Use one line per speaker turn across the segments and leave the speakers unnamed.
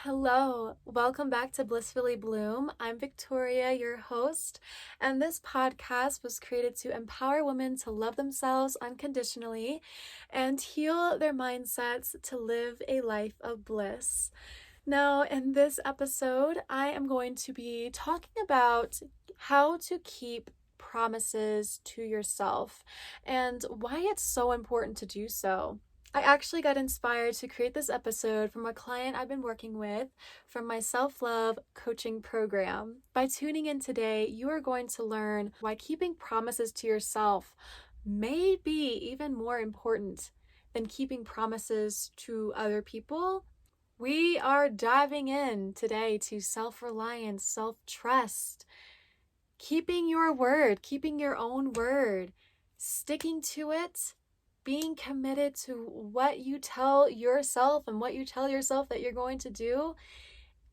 Hello, welcome back to Blissfully Bloom. I'm Victoria, your host, and this podcast was created to empower women to love themselves unconditionally and heal their mindsets to live a life of bliss. Now, in this episode, I am going to be talking about how to keep promises to yourself and why it's so important to do so. I actually got inspired to create this episode from a client I've been working with from my self-love coaching program. By tuning in today, you are going to learn why keeping promises to yourself may be even more important than keeping promises to other people. We are diving in today to self-reliance, self-trust, keeping your word, keeping your own word, sticking to it, being committed to what you tell yourself and what you tell yourself that you're going to do,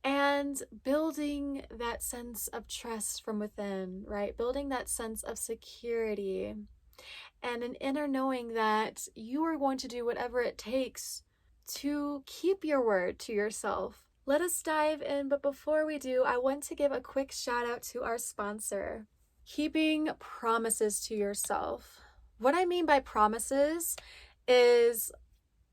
and building that sense of trust from within, right? Building that sense of security and an inner knowing that you are going to do whatever it takes to keep your word to yourself. Let us dive in, but before we do, I want to give a quick shout out to our sponsor, keeping promises to yourself. What I mean by promises is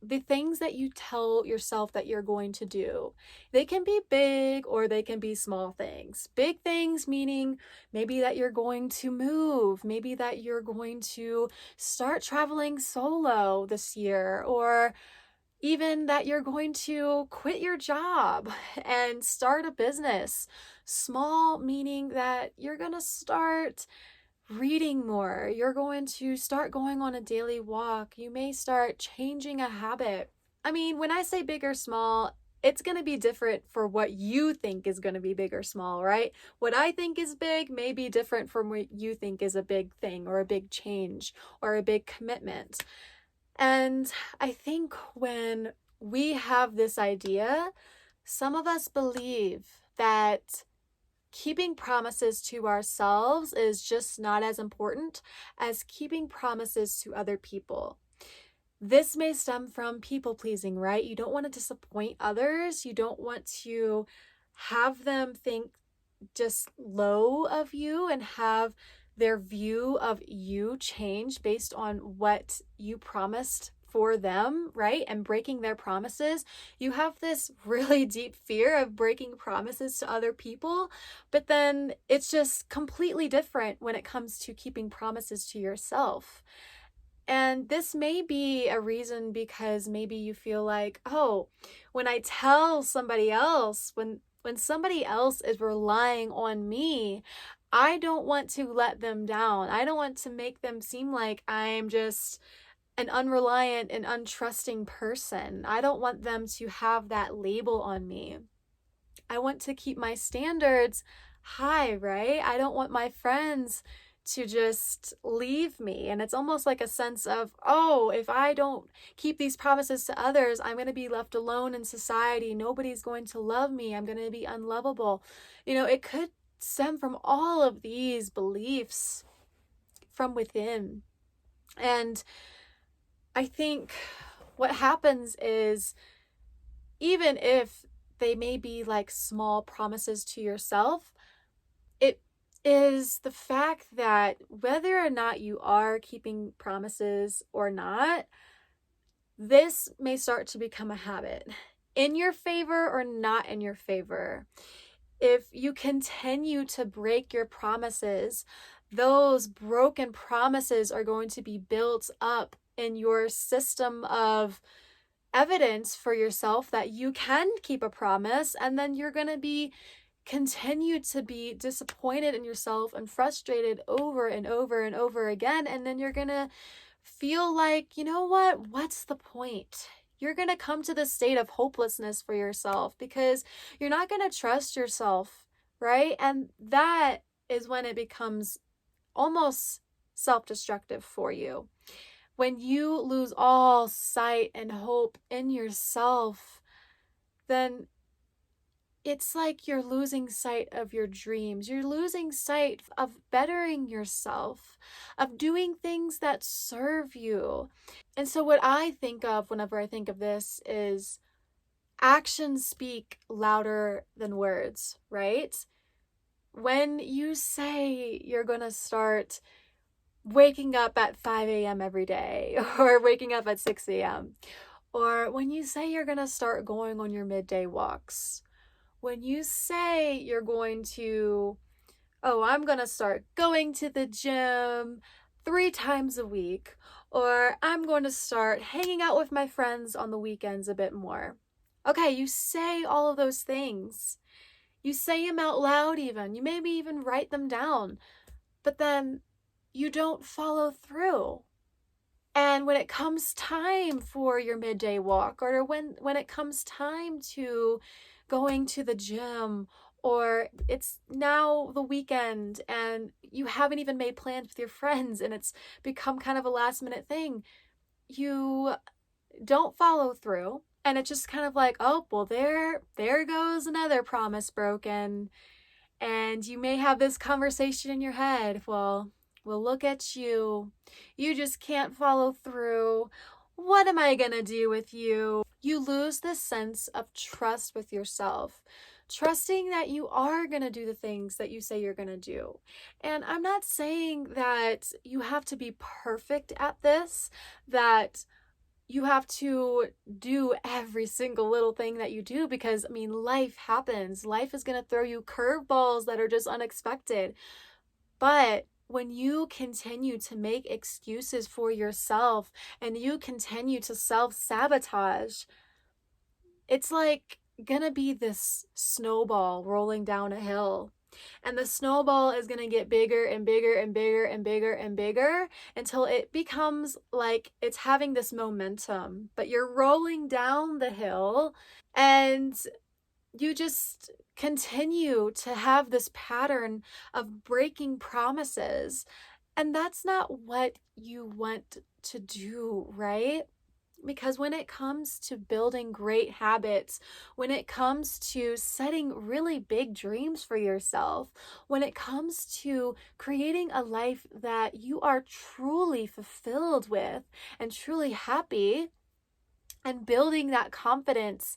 the things that you tell yourself that you're going to do. They can be big or they can be small things. Big things meaning maybe that you're going to move, maybe that you're going to start traveling solo this year, or even that you're going to quit your job and start a business. Small meaning that you're going to start reading more. You're going to start going on a daily walk. You may start changing a habit. I mean, when I say big or small, it's going to be different for what you think is going to be big or small, right? What I think is big may be different from what you think is a big thing or a big change or a big commitment. And I think when we have this idea, some of us believe that keeping promises to ourselves is just not as important as keeping promises to other people. This may stem from people pleasing, right? You don't want to disappoint others. You don't want to have them think just low of you and have their view of you change based on what you promised for them, right? And breaking their promises. You have this really deep fear of breaking promises to other people, but then it's just completely different when it comes to keeping promises to yourself. And this may be a reason because maybe you feel like, oh, when I tell somebody else, when somebody else is relying on me, I don't want to let them down. I don't want to make them seem like I'm just an unreliant and untrusting person. I don't want them to have that label on me. I want to keep my standards high, right? I don't want my friends to just leave me. And it's almost like a sense of, oh, if I don't keep these promises to others, I'm going to be left alone in society. Nobody's going to love me. I'm going to be unlovable. It could stem from all of these beliefs from within. And I think what happens is, even if they may be like small promises to yourself, it is the fact that whether or not you are keeping promises or not, this may start to become a habit in your favor or not in your favor. If you continue to break your promises, those broken promises are going to be built up in your system of evidence for yourself that you can keep a promise, and then you're going to be continue to be disappointed in yourself and frustrated over and over and over again, and then you're going to feel like, you know what? What's the point? You're going to come to the state of hopelessness for yourself because you're not going to trust yourself, right? And that is when it becomes almost self-destructive for you. When you lose all sight and hope in yourself, then it's like you're losing sight of your dreams. You're losing sight of bettering yourself, of doing things that serve you. And so what I think of whenever I think of this is, actions speak louder than words, right? When you say you're going to start waking up at 5 a.m. every day, or waking up at 6 a.m., or when you say you're going to start going on your midday walks, when you say you're going to, oh, I'm going to start going to the gym 3 times a week, or I'm going to start hanging out with my friends on the weekends a bit more. Okay, you say all of those things. You say them out loud even. You maybe even write them down. But then you don't follow through. And when it comes time for your midday walk, or when it comes time to going to the gym, or it's now the weekend and you haven't even made plans with your friends and it's become kind of a last minute thing, you don't follow through. And it's just kind of like, oh, well, there goes another promise broken. And you may have this conversation in your head. Well, look at you. You just can't follow through. What am I going to do with you? You lose this sense of trust with yourself, trusting that you are going to do the things that you say you're going to do. And I'm not saying that you have to be perfect at this, that you have to do every single little thing that you do, because, I mean, life happens. Life is going to throw you curveballs that are just unexpected. But when you continue to make excuses for yourself and you continue to self-sabotage, it's like gonna be this snowball rolling down a hill. And the snowball is going to get bigger and bigger and bigger and bigger and bigger until it becomes like it's having this momentum, but you're rolling down the hill and you just continue to have this pattern of breaking promises. And that's not what you want to do, right? Because when it comes to building great habits, when it comes to setting really big dreams for yourself, when it comes to creating a life that you are truly fulfilled with and truly happy, and building that confidence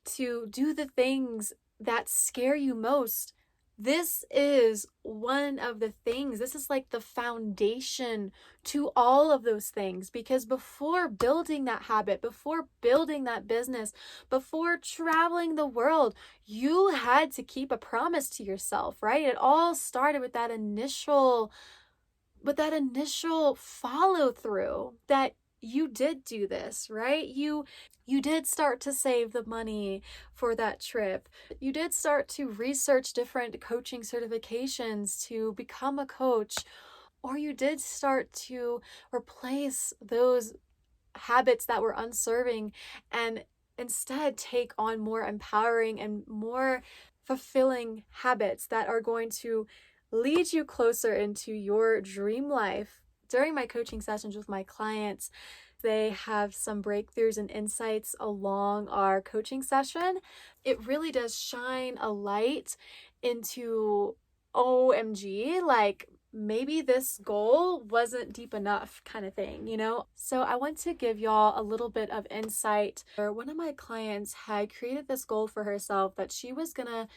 to do the things that scare you most, this is one of the things. This is like the foundation to all of those things. Because before building that habit, before building that business, before traveling the world, you had to keep a promise to yourself, right? It all started with that initial follow through, that you did do this, right? You did start to save the money for that trip. You did start to research different coaching certifications to become a coach, or you did start to replace those habits that were unserving and instead take on more empowering and more fulfilling habits that are going to lead you closer into your dream life. During my coaching sessions with my clients, they have some breakthroughs and insights along our coaching session. It really does shine a light into, OMG, like maybe this goal wasn't deep enough kind of thing, you know? So I want to give y'all a little bit of insight. One of my clients had created this goal for herself that she was gonna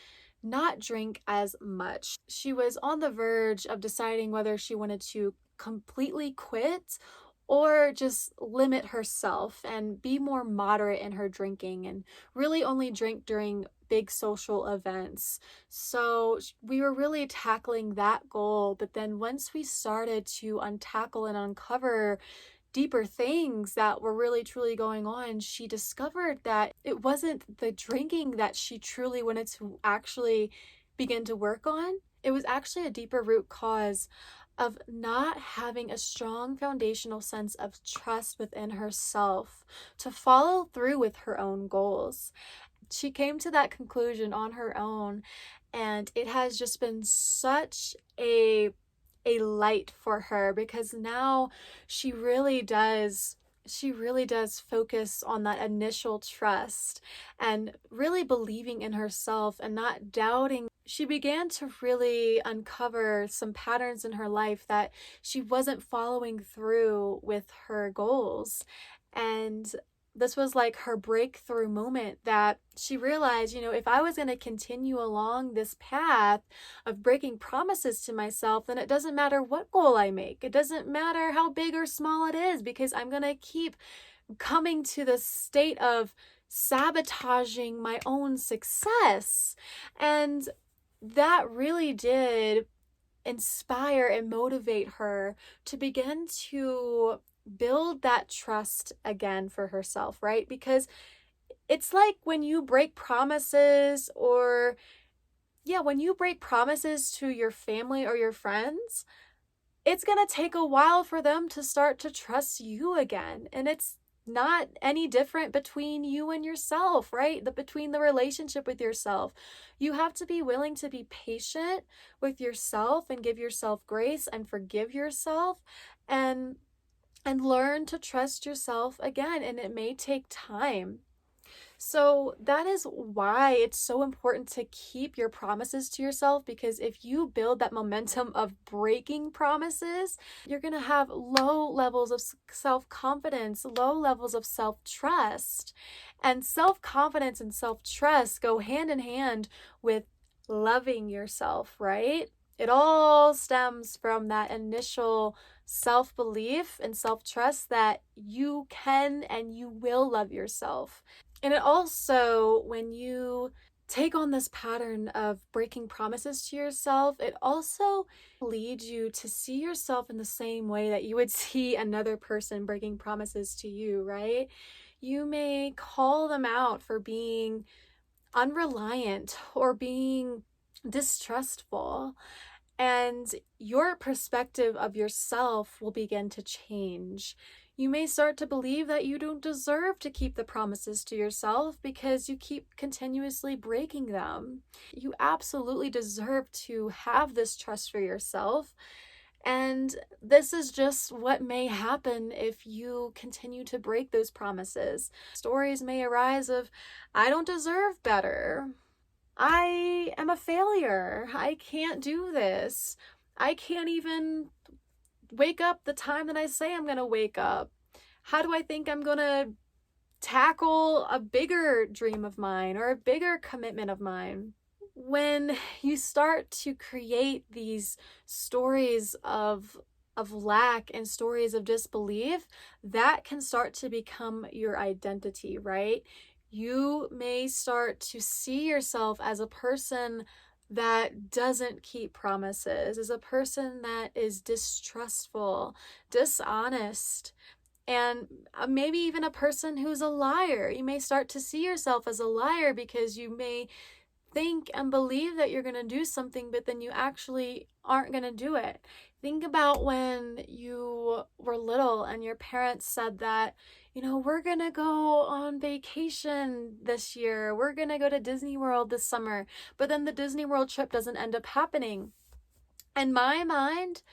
not drink as much. She was on the verge of deciding whether she wanted to completely quit or just limit herself and be more moderate in her drinking and really only drink during big social events. So we were really tackling that goal. But then once we started to untackle and uncover deeper things that were really truly going on, she discovered that it wasn't the drinking that she truly wanted to actually begin to work on. It was actually a deeper root cause of not having a strong foundational sense of trust within herself to follow through with her own goals. She came to that conclusion on her own, and it has just been such a light for her, because now she really does focus on that initial trust and really believing in herself and not doubting. She began to really uncover some patterns in her life that she wasn't following through with her goals. And this was like her breakthrough moment, that she realized, if I was going to continue along this path of breaking promises to myself, then it doesn't matter what goal I make. It doesn't matter how big or small it is, because I'm going to keep coming to the state of sabotaging my own success. And that really did inspire and motivate her to begin to build that trust again for herself, right? Because it's like when you break promises, or when you break promises to your family or your friends, it's going to take a while for them to start to trust you again. And it's not any different between you and yourself, right? Between the relationship with yourself. You have to be willing to be patient with yourself and give yourself grace and forgive yourself, and learn to trust yourself again. And it may take time. So that is why it's so important to keep your promises to yourself, because if you build that momentum of breaking promises, you're going to have low levels of self-confidence, low levels of self-trust. And self-confidence and self-trust go hand in hand with loving yourself, right? It all stems from that initial self-belief and self-trust that you can and you will love yourself. And it also, when you take on this pattern of breaking promises to yourself, it also leads you to see yourself in the same way that you would see another person breaking promises to you, right? You may call them out for being unreliant or being distrustful, and your perspective of yourself will begin to change. You may start to believe that you don't deserve to keep the promises to yourself because you keep continuously breaking them. You absolutely deserve to have this trust for yourself. And this is just what may happen if you continue to break those promises. Stories may arise of, I don't deserve better. I am a failure. I can't do this. I can't even wake up the time that I say I'm going to wake up. How do I think I'm going to tackle a bigger dream of mine or a bigger commitment of mine? When you start to create these stories of lack and stories of disbelief, that can start to become your identity, right? You may start to see yourself as a person that doesn't keep promises, as a person that is distrustful, dishonest, and maybe even a person who's a liar. You may start to see yourself as a liar because you may think and believe that you're going to do something, but then you actually aren't going to do it. Think about when you were little and your parents said that, we're going to go on vacation this year. We're going to go to Disney World this summer. But then the Disney World trip doesn't end up happening. In my mind,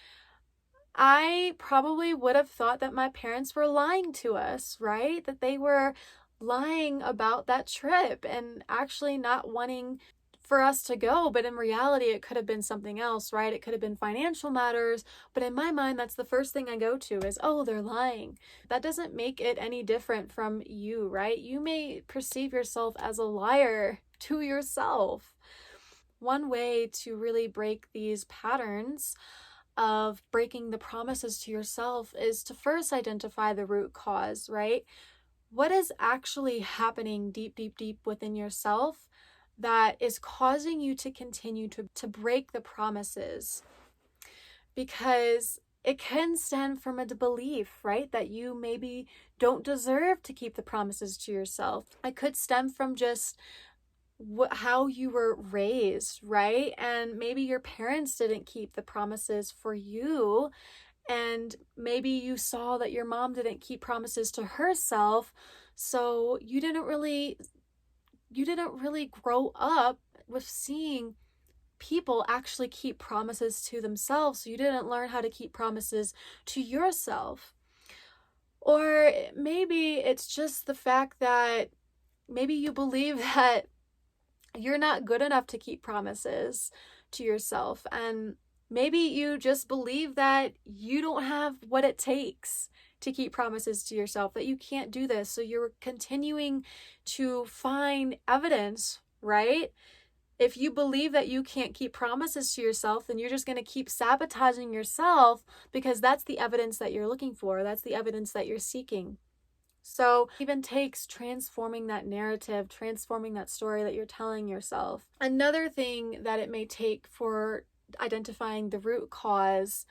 I probably would have thought that my parents were lying to us, right? That they were lying about that trip and actually not wanting for us to go. But in reality, it could have been something else, right? It could have been financial matters. But in my mind, that's the first thing I go to is, oh, they're lying. That doesn't make it any different from you, right? You may perceive yourself as a liar to yourself. One way to really break these patterns of breaking the promises to yourself is to first identify the root cause, right? What is actually happening deep, deep, deep within yourself that is causing you to continue to break the promises? Because it can stem from a belief, right? That you maybe don't deserve to keep the promises to yourself. It could stem from just how you were raised, right? And maybe your parents didn't keep the promises for you, and maybe you saw that your mom didn't keep promises to herself, so you didn't really grow up with seeing people actually keep promises to themselves, so you didn't learn how to keep promises to yourself. Or maybe it's just the fact that maybe you believe that you're not good enough to keep promises to yourself. And maybe you just believe that you don't have what it takes to keep promises to yourself, that you can't do this. So you're continuing to find evidence, right? If you believe that you can't keep promises to yourself, then you're just going to keep sabotaging yourself, because that's the evidence that you're looking for. That's the evidence that you're seeking. So it even takes transforming that narrative, transforming that story that you're telling yourself. Another thing that it may take for identifying the root cause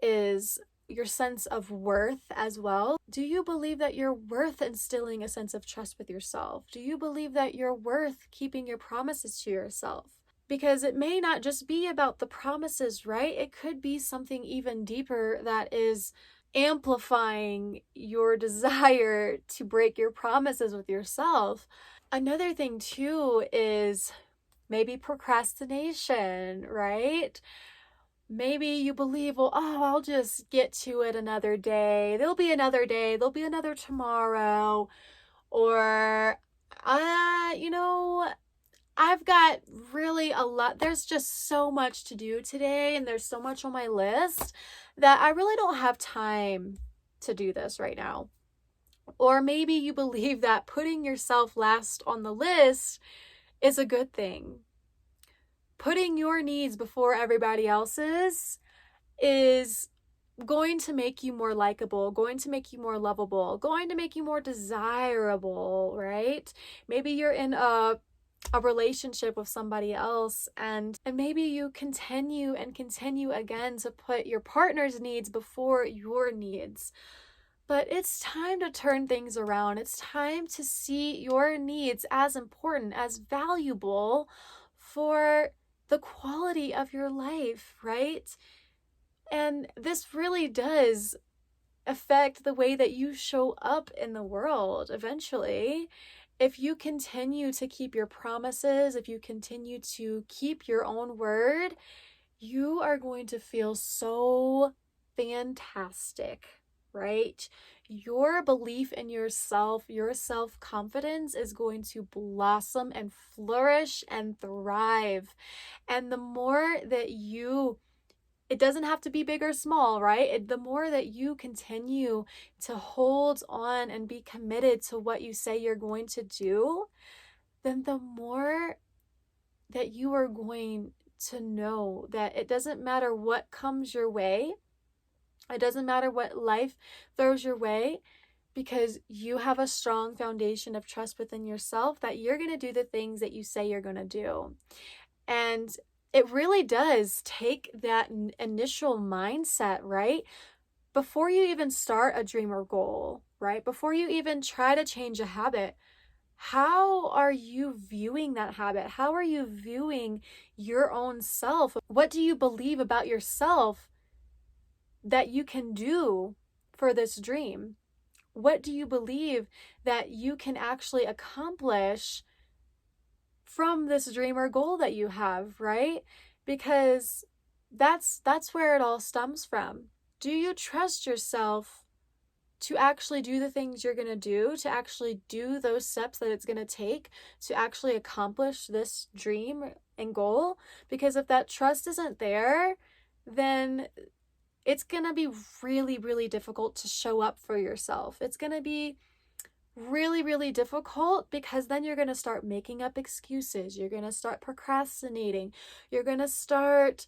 is your sense of worth as well. Do you believe that you're worth instilling a sense of trust with yourself? Do you believe that you're worth keeping your promises to yourself? Because it may not just be about the promises, right? It could be something even deeper that is amplifying your desire to break your promises with yourself. Another thing too is maybe procrastination, right? Maybe you believe, well, I'll just get to it another day. There'll be another day. There'll be another tomorrow. Or, I've got really a lot. There's just so much to do today, and there's so much on my list that I really don't have time to do this right now. Or maybe you believe that putting yourself last on the list is a good thing. Putting your needs before everybody else's is going to make you more likable, going to make you more lovable, going to make you more desirable, right? Maybe you're in a relationship with somebody else, and maybe you continue again to put your partner's needs before your needs. But it's time to turn things around. It's time to see your needs as important, as valuable for the quality of your life, right? And this really does affect the way that you show up in the world eventually. If you continue to keep your promises, if you continue to keep your own word, you are going to feel so fantastic, right? Your belief in yourself, your self-confidence is going to blossom and flourish and thrive. And the more that it doesn't have to be big or small, right? The more that you continue to hold on and be committed to what you say you're going to do, then the more that you are going to know that it doesn't matter what comes your way. It doesn't matter what life throws your way, because you have a strong foundation of trust within yourself that you're going to do the things that you say you're going to do. And it really does take that initial mindset, right? Before you even start a dream or goal, right? Before you even try to change a habit, how are you viewing that habit? How are you viewing your own self? What do you believe about yourself that you can do for this dream? What do you believe that you can actually accomplish from this dream or goal that you have, right? Because that's where it all stems from. Do you trust yourself to actually do the things you're going to do, to actually do those steps that it's going to take to actually accomplish this dream and goal? Because if that trust isn't there, then it's going to be really, really difficult to show up for yourself. It's going to be really, really difficult, because then you're going to start making up excuses. You're going to start procrastinating. You're going to start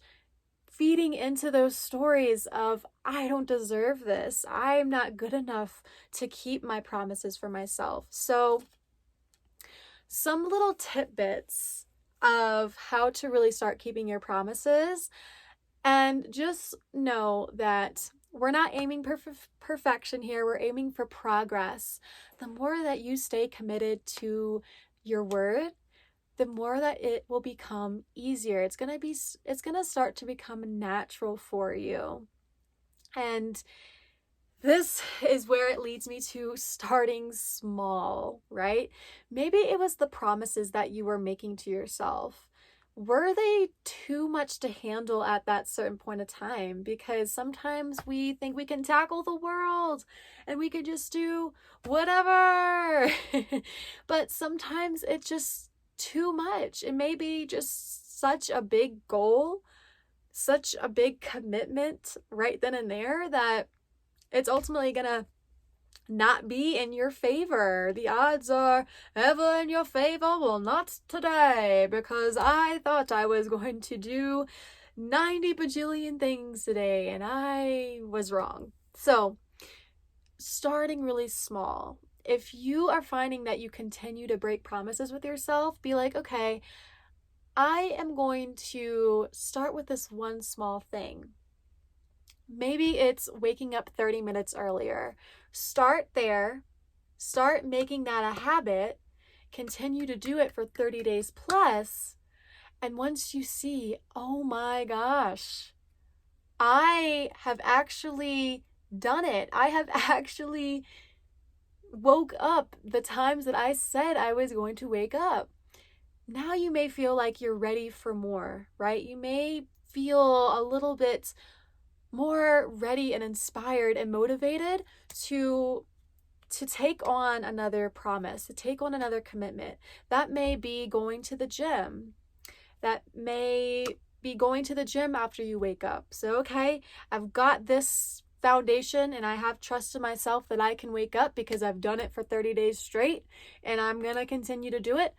feeding into those stories of, I don't deserve this. I'm not good enough to keep my promises for myself. So some little tidbits of how to really start keeping your promises. And just know that we're not aiming for perfection here. We're aiming for progress. The more that you stay committed to your word, the more that it will become easier. It's going to start to become natural for you. And this is where it leads me to starting small, right? Maybe it was the promises that you were making to yourself. Were they too much to handle at that certain point of time? Because sometimes we think we can tackle the world and we could just do whatever. But sometimes it's just too much. It may be just such a big goal, such a big commitment right then and there, that it's ultimately gonna not be in your favor. The odds are ever in your favor. Well, not today, because I thought I was going to do 90 bajillion things today and I was wrong. So, starting really small. If you are finding that you continue to break promises with yourself, be like, okay, I am going to start with this one small thing. Maybe it's waking up 30 minutes earlier. Start there. Start making that a habit. Continue to do it for 30 days plus. And once you see, oh my gosh, I have actually done it. I have actually woke up the times that I said I was going to wake up. Now you may feel like you're ready for more, right? You may feel a little bit more ready and inspired and motivated to take on another promise, to take on another commitment. That may be going to the gym. That may be going to the gym after you wake up. So, okay, I've got this foundation and I have trust in myself that I can wake up because I've done it for 30 days straight and I'm going to continue to do it.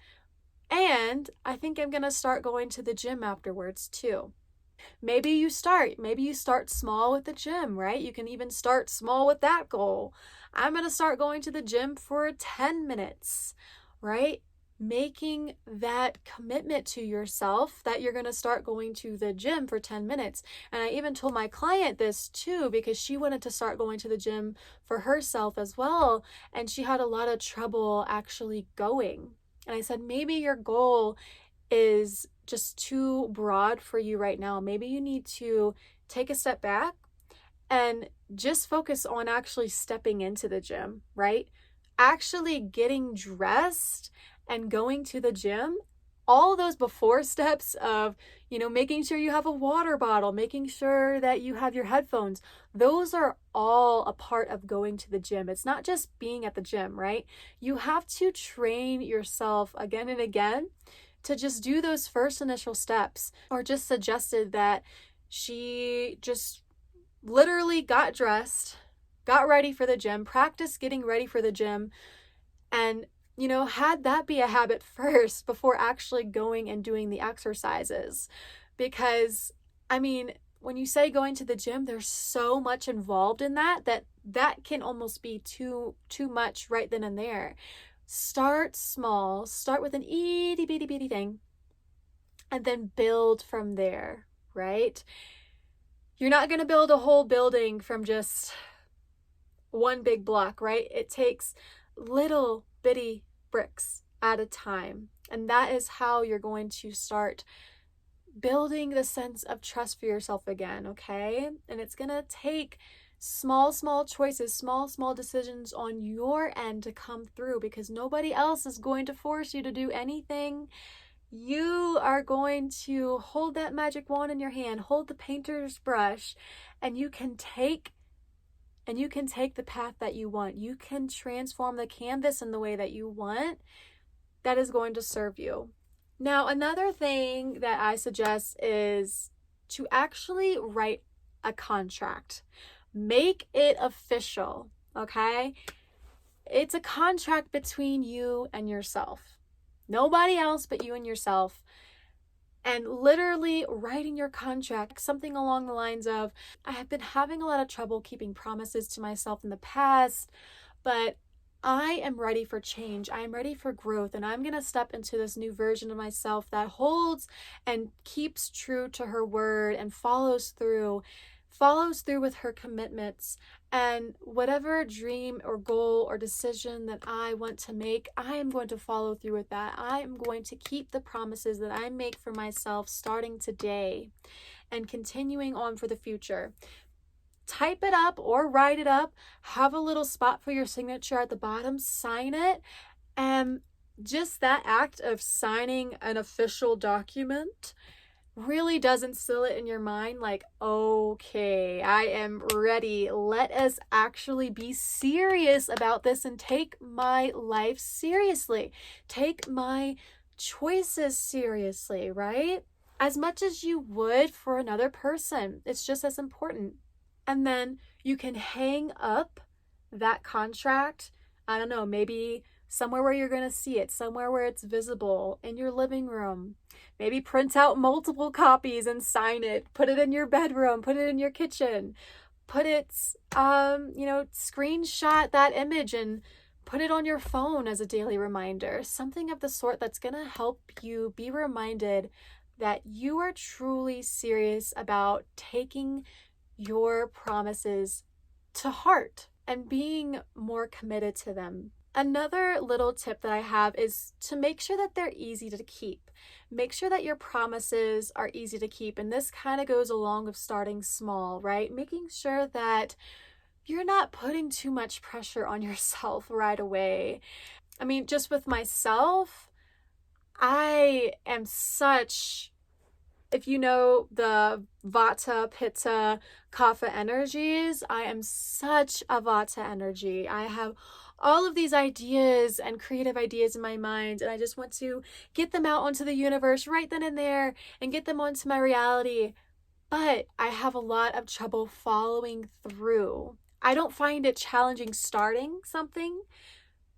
And I think I'm going to start going to the gym afterwards too. Maybe you start small with the gym, right? You can even start small with that goal. I'm going to start going to the gym for 10 minutes, right? Making that commitment to yourself that you're going to start going to the gym for 10 minutes. And I even told my client this too, because she wanted to start going to the gym for herself as well. And she had a lot of trouble actually going. And I said, maybe your goal is just too broad for you right now. Maybe you need to take a step back and just focus on actually stepping into the gym, right? Actually getting dressed and going to the gym. All those before steps of, making sure you have a water bottle, making sure that you have your headphones, those are all a part of going to the gym. It's not just being at the gym, right? You have to train yourself again and again to just do those first initial steps. Or just suggested that she just literally got dressed, got ready for the gym, practiced getting ready for the gym, and had that be a habit first before actually going and doing the exercises. Because when you say going to the gym, there's so much involved in that can almost be too much right then and there. Start small, start with an itty bitty bitty thing, and then build from there, right? You're not going to build a whole building from just one big block, right? It takes little bitty bricks at a time. And that is how you're going to start building the sense of trust for yourself again, okay? And it's going to take small choices, small decisions on your end to come through, because nobody else is going to force you to do anything. You are going to hold that magic wand in your hand, hold the painter's brush, and you can take the path that you want. You can transform the canvas in the way that you want that is going to serve you. Now, another thing that I suggest is to actually write a contract. Make it official, okay? It's a contract between you and yourself. Nobody else but you and yourself. And literally writing your contract, something along the lines of, I have been having a lot of trouble keeping promises to myself in the past, but I am ready for change. I am ready for growth, and I'm going to step into this new version of myself that holds and keeps true to her word and follows through with her commitments. And whatever dream or goal or decision that I want to make, I am going to follow through with that. I am going to keep the promises that I make for myself starting today and continuing on for the future. Type it up or write it up, have a little spot for your signature at the bottom, sign it, and just that act of signing an official document really does instill it in your mind like, okay, I am ready. Let us actually be serious about this and take my life seriously. Take my choices seriously, right? As much as you would for another person. It's just as important. And then you can hang up that contract, I don't know, maybe somewhere where you're going to see it, somewhere where it's visible in your living room. Maybe print out multiple copies and sign it, put it in your bedroom, put it in your kitchen, put it, screenshot that image and put it on your phone as a daily reminder, something of the sort that's going to help you be reminded that you are truly serious about taking your promises to heart and being more committed to them. Another little tip that I have is to make sure that they're easy to keep. Make sure that your promises are easy to keep. And this kind of goes along with starting small, right? Making sure that you're not putting too much pressure on yourself right away. I mean, just with myself, I am such, if you know the Vata, Pitta, Kapha energies, I am such a Vata energy. I have all of these ideas and creative ideas in my mind, and I just want to get them out onto the universe right then and there and get them onto my reality. But I have a lot of trouble following through. I don't find it challenging starting something,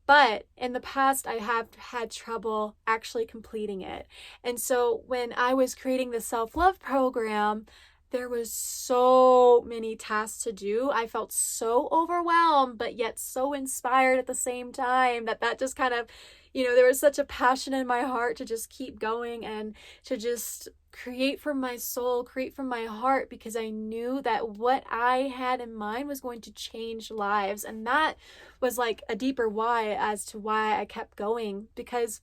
but in the past, I have had trouble actually completing it. And so when I was creating the self-love program, there was so many tasks to do. I felt so overwhelmed, but yet so inspired at the same time that just kind of, there was such a passion in my heart to just keep going and to just create from my soul, create from my heart, because I knew that what I had in mind was going to change lives. And that was like a deeper why as to why I kept going, because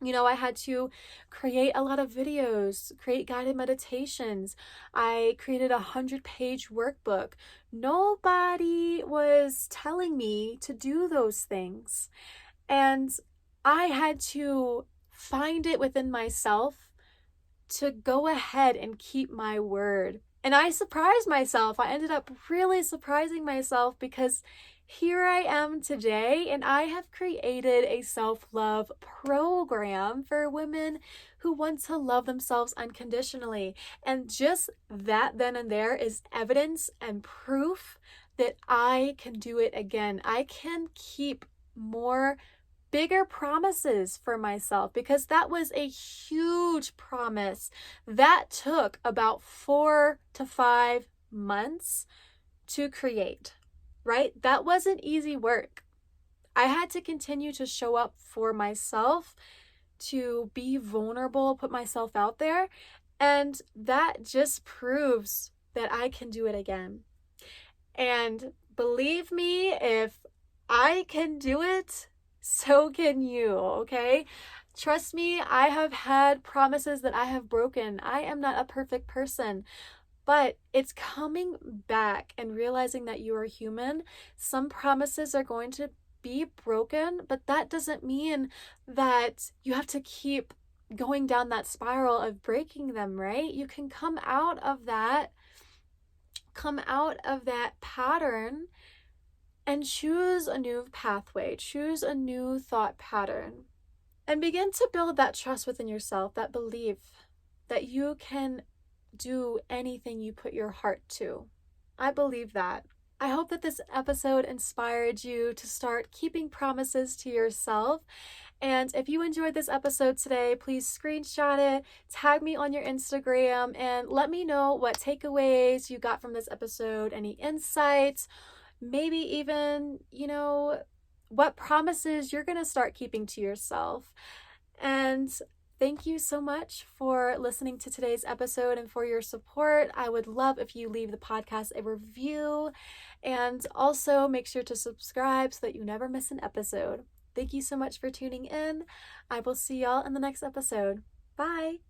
I had to create a lot of videos, create guided meditations. I created a 100-page workbook. Nobody was telling me to do those things. And I had to find it within myself to go ahead and keep my word. And I surprised myself. I ended up really surprising myself, because here I am today, and I have created a self-love program for women who want to love themselves unconditionally. And just that then and there is evidence and proof that I can do it again. I can keep more bigger promises for myself, because that was a huge promise that took about 4 to 5 months to create, right? That wasn't easy work. I had to continue to show up for myself, to be vulnerable, put myself out there, and that just proves that I can do it again. And believe me, if I can do it, so can you, okay? Trust me, I have had promises that I have broken. I am not a perfect person, but it's coming back and realizing that you are human. Some promises are going to be broken, but that doesn't mean that you have to keep going down that spiral of breaking them, right? You can come out of that pattern and choose a new pathway, choose a new thought pattern, and begin to build that trust within yourself, that belief that you can do anything you put your heart to. I believe that. I hope that this episode inspired you to start keeping promises to yourself. And if you enjoyed this episode today, please screenshot it, tag me on your Instagram, and let me know what takeaways you got from this episode, any insights, maybe even, what promises you're going to start keeping to yourself. And thank you so much for listening to today's episode and for your support. I would love if you leave the podcast a review, and also make sure to subscribe so that you never miss an episode. Thank you so much for tuning in. I will see y'all in the next episode. Bye.